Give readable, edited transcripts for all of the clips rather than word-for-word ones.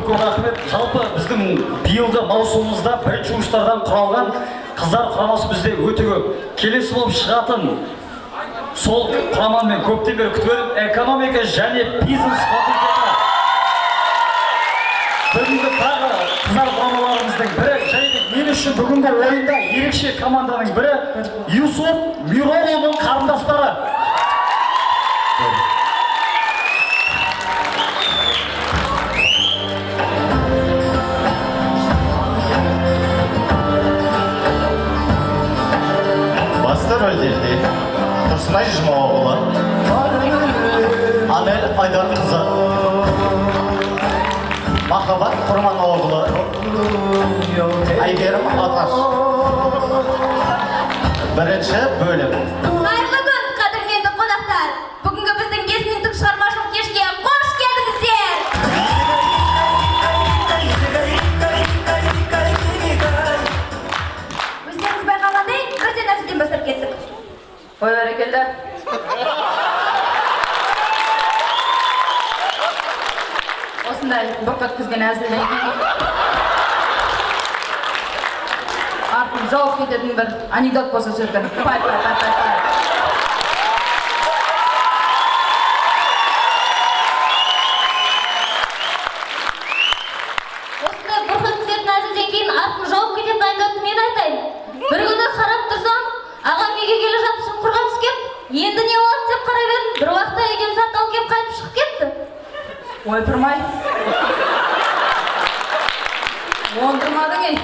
көп рахмет. Жалпы біздің биылғы маусымымызда бірінші курстардан құралған қыздар құрамасы бізде өте көп. Келесі болып шығатын сол құрамамен көптен бері күтіп экономика және бизнес факультеті. Бүгінгі тағы қыздар құрамаларымыздың бірі, және мен үшін бүгінгі ойында ерекше команданың бірі Юсуп Миролұлының қарындастары. Басты рөлдерде Тұрсынай Жұмағұлы, Анел Айдарқызы, Махаббат Құрманұлы, Әйгерім Аташ. Бірінші бөлім. Қайырлы күн, қадірменді қонақтар. Бүгінгі біздің кезінтік шығармашылық кешке қош келдіңіздер. Өздеріңіз байқағандай, бірден нәрседен бастап кеттік. Ой, бәрекелді. Осындай бұрқ еткізген әзілден артын жауып кететін бір анекдот болса шіркін. Пай. Осындай бұрқ еткізетін әзілден кейін артын жауып кететін анекдотты мен айтайын. Бір күні қарап тұрсам, ағам үйге келе жатып шұңқырға түскен. Енді не болады деп қарай бердім. Бір уақытта үйден зат алып келіп қайтып шығып кетті. Ой, тұрмай. Ондырмадың ей.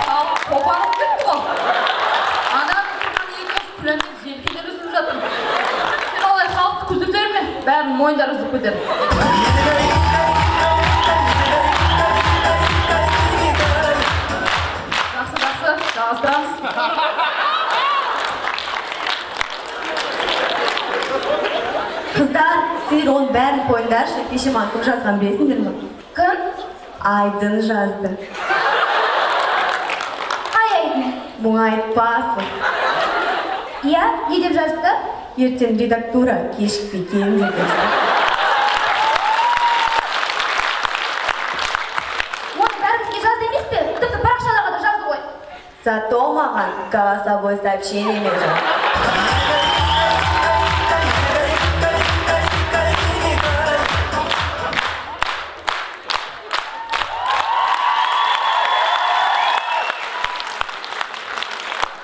Халық қопарып кетті ғой. Адам тұрған екеуі күләмен желкедер үзіліп жатыр. Сен олай халықты күлдіртер ме? Бәрін мойындар үзіп кетер. Жақсы, жалғастырамыз. Қыздар, сіздер оның бәрін қойыңдаршы, кеше маған кім жазған білесіңдер ме? Кім? Айдын жазды. Қай айдын? Мұңайтпасын. Иә, не деп жазды? Ертең редактура кешікпей келін деп. Оны бәрімізге жазды емес пе? Тіпті парақшаларға да жазды ғой. Зато маған голосовой сообщениемен жазды.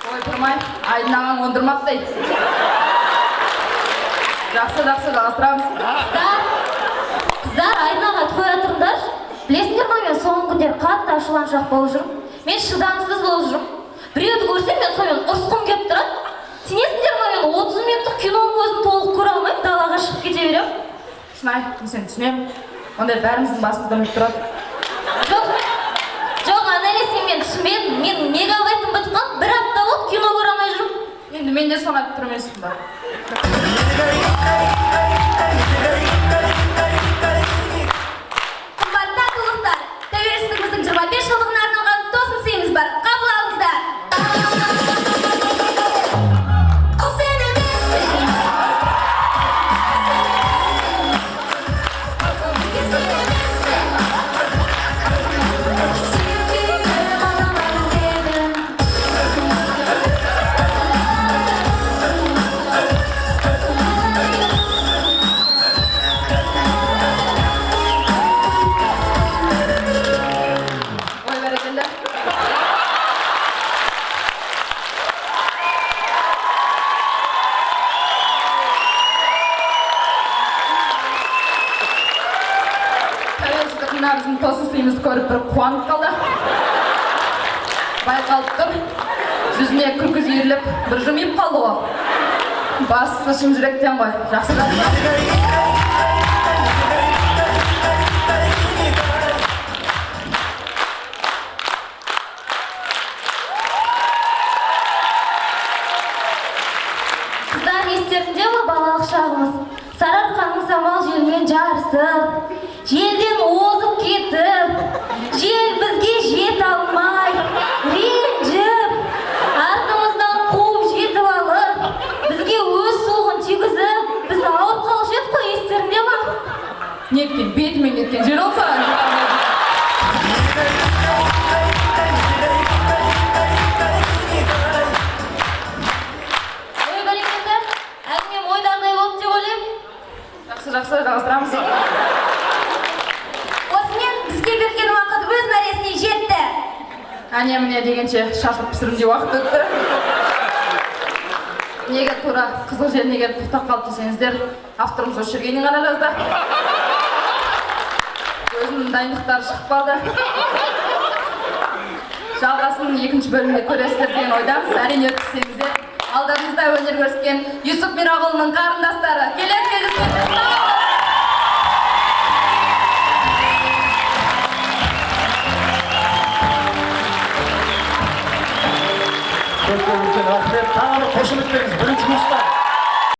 Ой, тұрмай, Айдын ағаң ондырмап дейді. Жақсы, жалғастырамыз. Қыздар, Айдын аға қоя тұрыңдар. Білесіңдер ме, мен соңғы күндері қатты ашуланшақ болып жүрмін. Мен шыдамсыз болып жүрмін. Біреуді көрсем, мен сонымен ұрысқым келіп тұрады. Сенесіңдер ме, мен 30 минуттық киноның өзін толық көре алмай, далаға шығып кете берем. Шынай, мен сені түсінемін. Ондай бәріміздің басымыздан өтіп тұрады. Жоқ, Анелия, сен мен түсінбедің. Мен мегабайтым бітқан, бір апта болып кино көре алмай жүрмін. Енді мен де соны айтып тұрмын есім бар. Қымбатты атулықтар, тәуелсіздігіміздің 25 жылдығына арналған тосын сыйымыз бар. Қабыл алыңыздар. Ой, бәрекелді. Тәуелсіздік мына біздің тосын сыйымызды көріп бір қуанып қалды. Байқалып тұр. Жүзіне күлкі жиырылып, бір жымиып қалды ғой. Бастысы шын жүректен ғой. Жақсы. Қыздар, естерінде ме балалық шағымыз? Сарыарқаның самал желмен жарысып, желден озып кетіп, жел бізге жете алмай, ренжіп, артымыздан қуып жетіп алып, бізге өз соғын тигізіп, біз ауырып қалушы едік қой, болса жалғастырамыз. Осымен бізге берген уақыт өз мәресіне жетті. Әне міне дегенше шашылып пісірімде уақыт өтті. Неге тура қызыл жер неге тоқтап қалды десеңіздер, авторымыз осы жерге ғана жазды. Өзінің дайындықтары шығып қалды. Жалғасын екінші бөлімде көресіздер деген ойдамыз. Әрине өткізсеңіздер, алдарыңызда өнер көрсеткен Юсуп Мирағұлының қарындастары. Келесі кездескенше сау болыңыздар. Көп үлкен рахмет. Тағы бір қошеметтеріңіз бірінші жұмыста.